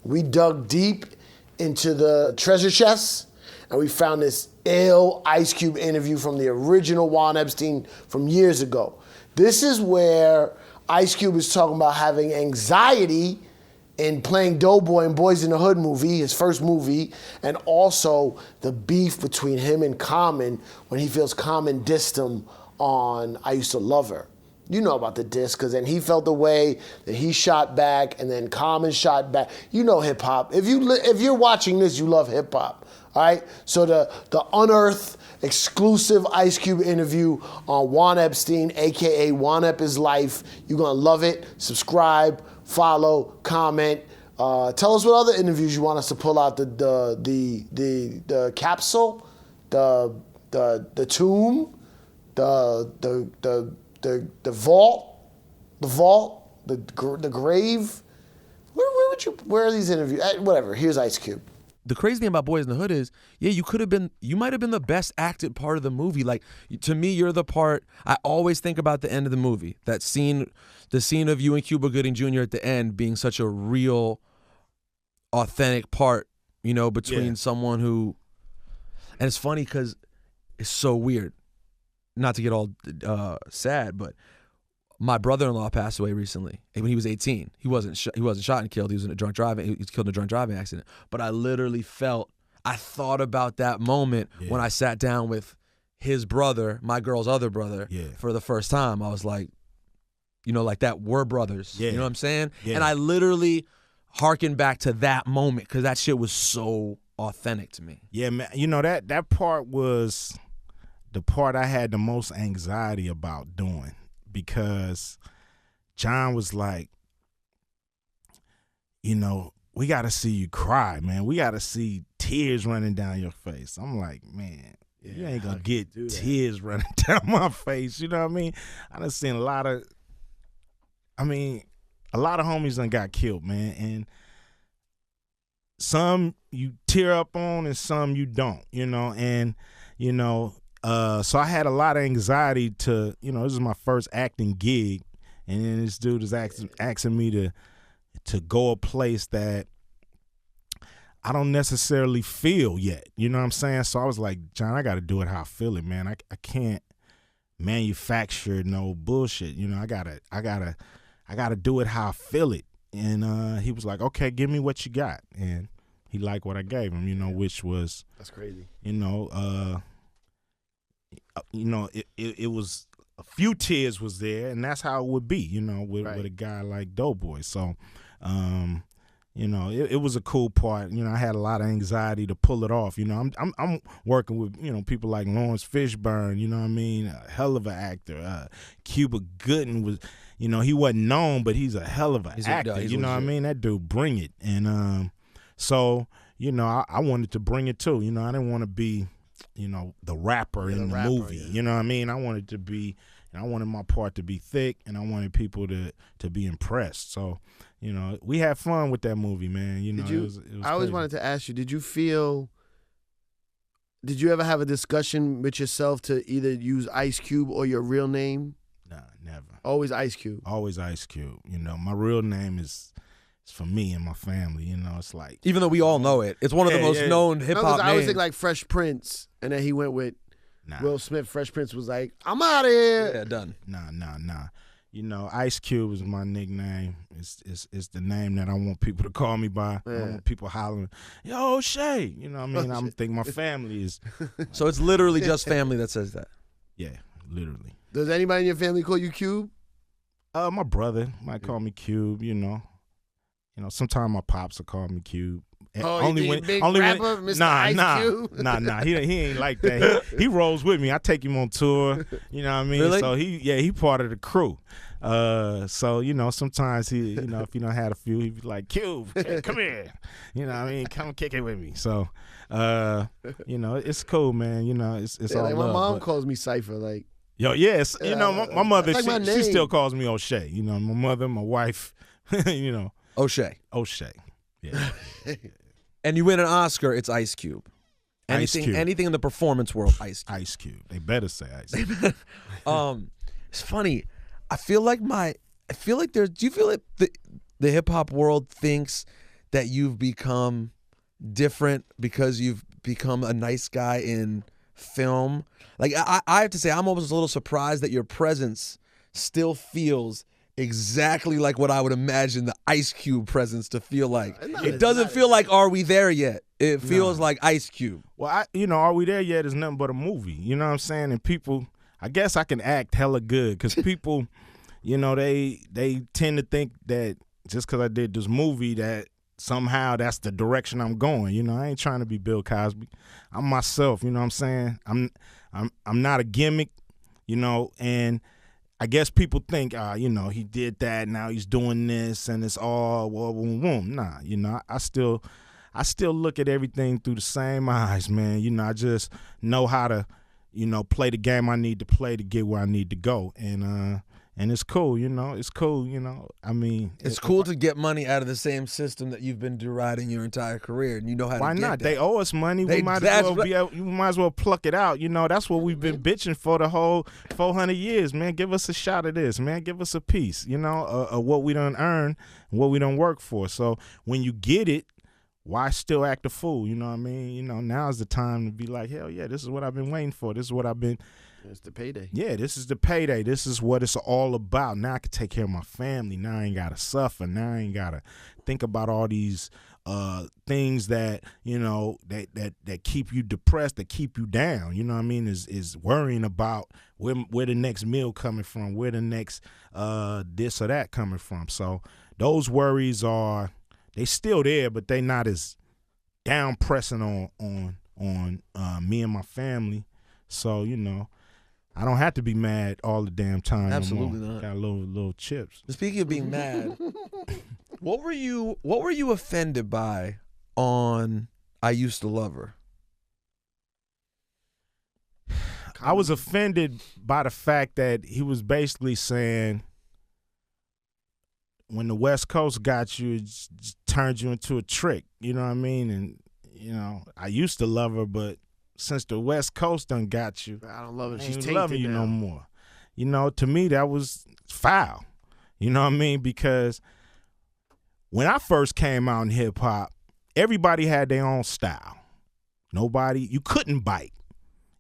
We dug deep into the treasure chests, and we found this ill Ice Cube interview from the original Juan Epstein from years ago. This is where Ice Cube is talking about having anxiety in playing Doughboy in Boys in the Hood movie, his first movie, and also the beef between him and Common when he feels Common dissed him on I Used to Love Her. You know about the diss, because then he felt the way that he shot back, and then Common shot back. You know hip hop. If you're watching this, you love hip hop, all right? So the Unearthed exclusive Ice Cube interview on Juan Epstein, aka Juan Ep is Life. You're gonna love it. Subscribe, follow, comment. Tell us what other interviews you want us to pull out. The capsule, the tomb, the vault, the grave. Where are these interviews? Whatever. Here's Ice Cube. The crazy thing about Boys in the Hood is, yeah, you might have been the best acted part of the movie. Like, to me, you're the part, I always think about the end of the movie. That scene, the scene of you and Cuba Gooding Jr. at the end being such a real, authentic part, between someone who, and it's funny because it's so weird. Not to get all sad, but my brother-in-law passed away recently when he was 18. He wasn't shot and killed. He was in a drunk driving. He was killed in a drunk driving accident. But I literally I thought about that moment when I sat down with his brother, my girl's other brother, for the first time. I was like, like that, we're brothers. Yeah. You know what I'm saying? Yeah. And I literally harkened back to that moment because that shit was so authentic to me. Yeah, man. That part was the part I had the most anxiety about doing, because John was like, we got to see you cry, man. We got to see tears running down your face. I'm like, man, you ain't going to get tears running down my face. You know what I mean? I done seen a lot of homies done got killed, man. And some you tear up on and some you don't, so I had a lot of anxiety to, this is my first acting gig, and then this dude is asking me to go a place that I don't necessarily feel yet. You know what I'm saying? So I was like, John, I got to do it how I feel it, man. I can't manufacture no bullshit. I gotta do it how I feel it. And he was like, okay, give me what you got. And he liked what I gave him, which was, that's crazy. It was a few tears was there, and that's how it would be, with a guy like Doughboy. So, it was a cool part. I had a lot of anxiety to pull it off. I'm working with people like Lawrence Fishburne. You know what I mean? A hell of an actor. Cuba Gooding was, he wasn't known, but he's a hell of an actor. You know what I mean? That dude bring it, and so I wanted to bring it too. I didn't want to be the rapper in the movie. Yeah. You know what I mean? I wanted my part to be thick, and I wanted people to be impressed. So, we had fun with that movie, man. It was I always wanted to ask you, did you ever have a discussion with yourself to either use Ice Cube or your real name? Nah, never. Always Ice Cube. Always Ice Cube. My real name is for me and my family. It's like, even though we all know it, it's one of the most known hip hop names. I always think like Fresh Prince, and then he went with Will Smith. Fresh Prince was like, I'm out of here. Yeah, done. Nah. Ice Cube is my nickname. It's the name that I want people to call me by. Yeah. I want people hollering, yo, Shay. You know what I mean? I'm thinking my family is. So it's literally just family that says that. Yeah, literally. Does anybody in your family call you Cube? My brother might call me Cube. Sometimes my pops will call me Cube. Only when Mr. Ice Cube? Nah. He ain't like that. He rolls with me. I take him on tour. You know what I mean? Really? So he part of the crew. So sometimes he, if he don't had a few, he'd be like, Cube, come here. You know what I mean? Come kick it with me. So, it's cool, man. It's all like love. My mom calls me Cipha. Like, yo, yes. My mother, like she still calls me O'Shea. My mother, my wife. O'Shea. Yeah. And you win an Oscar, it's Ice Cube. Anything in the performance world, Ice Cube. Ice Cube. They better say Ice Cube. It's funny. Do you feel like the hip hop world thinks that you've become different because you've become a nice guy in film? Like, I have to say, I'm almost a little surprised that your presence still feels exactly like what I would imagine the Ice Cube presence to feel like. It doesn't feel like Are We There Yet? It feels like Ice Cube. Well, Are We There Yet is nothing but a movie. You know what I'm saying? And people, I guess I can act hella good because people, they tend to think that just because I did this movie that somehow that's the direction I'm going. I ain't trying to be Bill Cosby. I'm myself. You know what I'm saying? I'm not a gimmick. And I guess people think, he did that. Now he's doing this, and it's all boom, boom. Nah, I still look at everything through the same eyes, man. I just know how to, play the game I need to play to get where I need to go, and it's cool. It's cool. I mean, it's cool to get money out of the same system that you've been deriding your entire career, and you know how why to get not? that. They owe us money. We might as well pluck it out. That's what we've been bitching for the whole 400 years, man. Give us a shot of this, man. Give us a piece, of what we done earn, what we done work for. So when you get it, why still act a fool? You know what I mean? Now's the time to be like, hell yeah, this is what I've been waiting for. This is what I've been. It's the payday. Yeah, this is the payday. This is what it's all about. Now I can take care of my family. Now I ain't got to suffer. Now I ain't got to think about all these things that, that keep you depressed, that keep you down. You know what I mean? Is worrying about where the next meal coming from, where the next this or that coming from. So those worries they still there, but they not as down pressing on me and my family. So, I don't have to be mad all the damn time. Absolutely no more. not. Got little chips. Speaking of being mad, what were you offended by on I Used to Love Her? I was offended by the fact that he was basically saying when the West Coast got you, it just turned you into a trick. You know what I mean? And, I used to love her, but since the West Coast done got you, I don't love her. I She's ain't tainted loving you now. no more. To me, that was foul. You know what I mean? Because when I first came out in hip hop, everybody had their own style. You couldn't bite.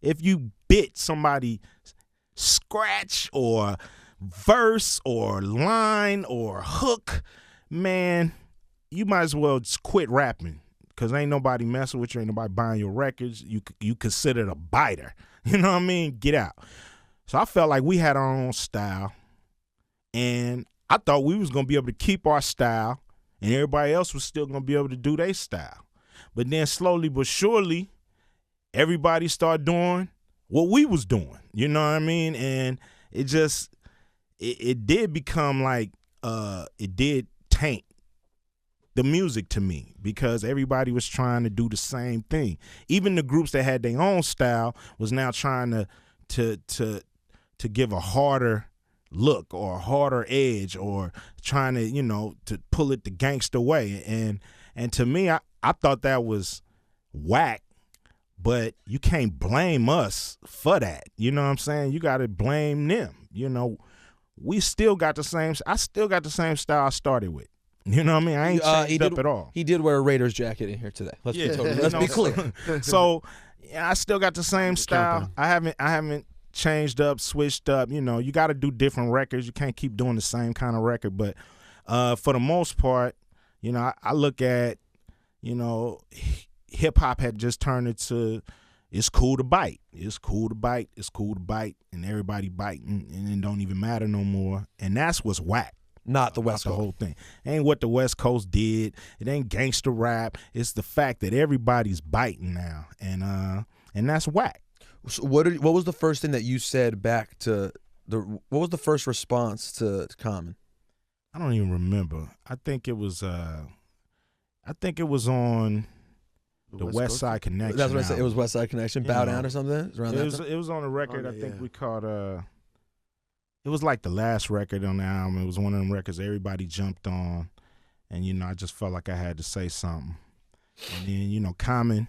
If you bit somebody scratch or verse or line or hook, man, you might as well just quit rapping. Because ain't nobody messing with you, ain't nobody buying your records. You considered a biter. You know what I mean? Get out. So I felt like we had our own style. And I thought we was going to be able to keep our style. And everybody else was still going to be able to do their style. But then slowly but surely, everybody started doing what we was doing. You know what I mean? And it just, it did become like, it did taint the music to me because everybody was trying to do the same thing. Even the groups that had their own style was now trying to give a harder look or a harder edge or trying to to pull it the gangster way. And to me, I thought that was whack. But you can't blame us for that. You know what I'm saying? You got to blame them. I still got the same style I started with. You know what I mean? I ain't changed up at all. He did wear a Raiders jacket in here today. Let's be clear. So I still got the same style. I haven't changed up, switched up. You got to do different records. You can't keep doing the same kind of record. But for the most part, I look at, hip hop had just turned into it's cool to bite. It's cool to bite. It's cool to bite, and everybody biting, and it don't even matter no more. And that's what's whack. Not the West Coast. The whole thing. Ain't what the West Coast did. It ain't gangster rap. It's the fact that everybody's biting now, and that's whack. So what was the first thing that you said back to what was the first response to Common? I don't even remember. I think it was on the West Side Connection. That's what I said. It was West Side Connection. Bow Down or something. It was on a record. I think we called. It was like the last record on the album. It was one of them records everybody jumped on, and I just felt like I had to say something. And then Common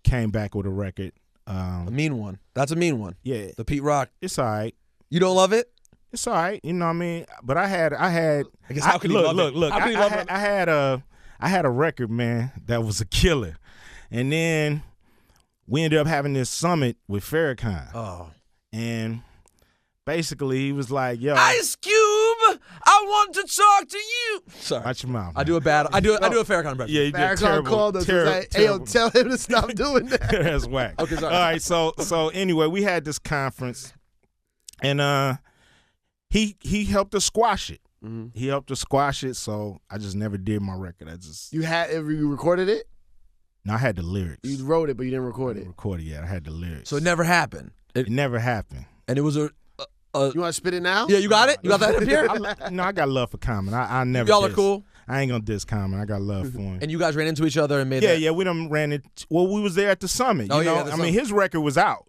came back with a record. A mean one. That's a mean one. Yeah, the Pete Rock. It's all right. You don't love it? It's all right. You know what I mean? But I had. I guess how could you love it? Look. I I had a record, man, that was a killer. And then we ended up having this summit with Farrakhan. Oh. And basically he was like, yo. Ice Cube, I want to talk to you. Sorry. Watch your mouth. I do a Farrakhan impression. Yeah, you did Farrakhan terrible. called us and was like, hey, yo, tell him to stop doing that. That's whack. Okay, sorry. All right, so anyway, we had this conference, and he helped us squash it. Mhm. He helped us squash it, so I just never did my record. You recorded it? No, I had the lyrics. You wrote it, but you didn't record it. Recorded, yeah, I had the lyrics. So it never happened. It never happened. And it was a You want to spit it now? yeah, you got it? You got that up here? No, I got love for Common. I never. Y'all are diss. cool? I ain't gonna diss Common. I got love for him. And you guys ran into each other and made Yeah, that? yeah, we done ran it. Well, we was there at the summit. Oh, You yeah, know, the I summit. mean, his record was out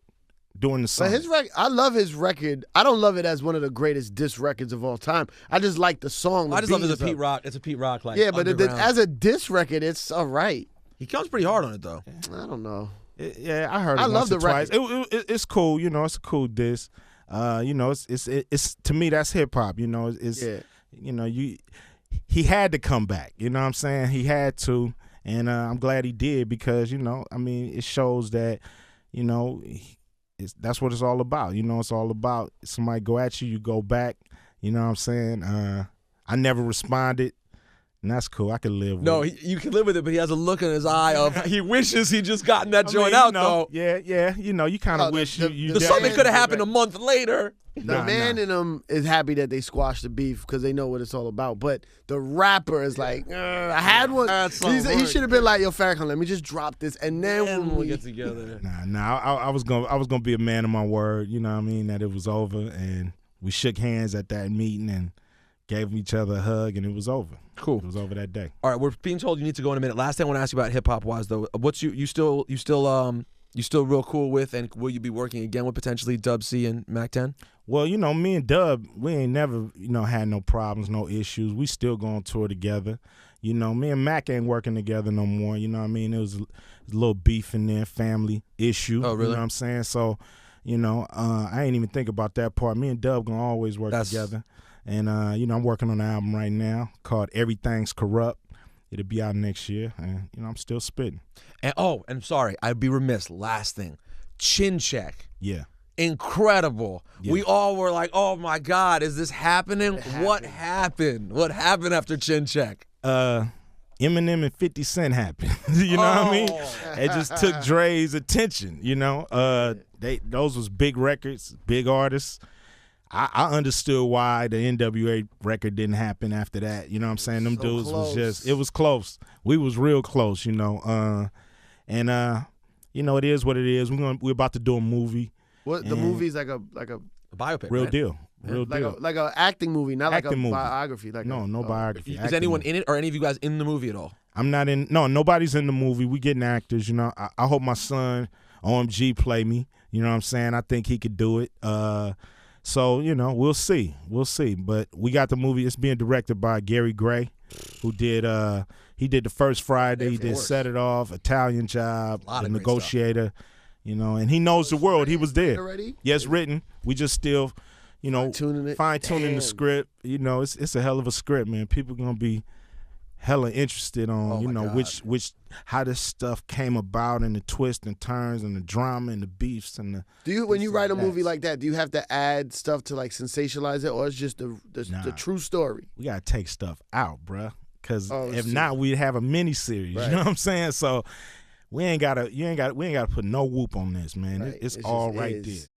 during the But summit. his record, I love his record. I don't love it as one of the greatest diss records of all time. I just like the song. I just love it as a beat Pete Rock. It's a Pete Rock like Yeah, but underground. as a diss record, it's all right. He comes pretty hard on it though. I don't know. Yeah, I heard it I once love or the twice. record. It's cool, you know. It's a cool diss. You know, it's to me that's hip hop. You know, it's Yeah. you know he had to come back. You know what I'm saying? He had to, and I'm glad he did because you know, I mean, it shows that you know that's what it's all about. You know, it's all about somebody go at you, you go back. You know what I'm saying? I never responded. And that's cool. I can live with No, it. you can live with it, but he has a look in his eye of he wishes he just gotten that I joint mean, out you know, though. Yeah. You know, you kind of wish the you The did- summit could have Yeah, happened a month later. The man in him is happy that they squashed the beef because they know what it's all about. But the rapper is like, I had one. That's He all should have been like, yo, Farrakhan, let me just drop this, and then And we we'll get together. Nah. I was gonna be a man of my word. You know what I mean? That it was over, and we shook hands at that meeting and gave each other a hug, and it was over. Cool. It was over that day. All right, we're being told you need to go in a minute. Last thing I want to ask you about hip hop wise though, what's you still real cool with, and will you be working again with potentially Dub C and Mac 10? Well, you know, me and Dub, we ain't never, you know, had no problems, no issues. We still going to tour together. You know, me and Mac ain't working together no more. You know what I mean? It was a little beef in there, family issue. Oh, really? You know what I'm saying? So, you know, I ain't even think about that part. Me and Dub gonna always work together. And, you know, I'm working on an album right now called Everything's Corrupt. It'll be out next year. And, you know, I'm still spitting. And I'm sorry, I'd be remiss. Last thing, Chin Check. Yeah. Incredible. Yeah. We all were like, oh my God, is this happening? What happened? What happened after Chin Check? Eminem and 50 Cent happened. You know what I mean? It just took Dre's attention, you know. Those was big records, big artists. I understood why the NWA record didn't happen after that. You know what I'm saying? Them dudes was just, it was close. We was real close, you know. You know, it is what it is. We're about to do a movie. What the movie's like a A biopic, Real right? deal. Real deal. like a acting movie, not like a Acting movie. biography. Like No biography. Is Acting anyone movie. in it, or any of you guys in the movie at all? I'm not in. No, nobody's in the movie. We getting actors. You know, I hope my son OMG play me. You know what I'm saying? I think he could do it. So you know, we'll see. But we got the movie. It's being directed by Gary Gray, who did. He did The First Friday. He did Set It Off, Italian Job, Lot The of great Negotiator. You know, and he knows the world. He was there. already? Yes, written. We just still, you know, fine tuning the script. You know, it's a hell of a script, man. People gonna be hella interested on, you know, which how this stuff came about and the twists and turns and the drama and the beefs and the. Do you when you write a movie like that? Do you have to add stuff to like sensationalize it, or it's just the true story? We gotta take stuff out, bruh. Because if see. not, we'd have a mini series. Right. You know what I'm saying? So we ain't gotta put no whoop on this, man. Right. It's It all just right is. there.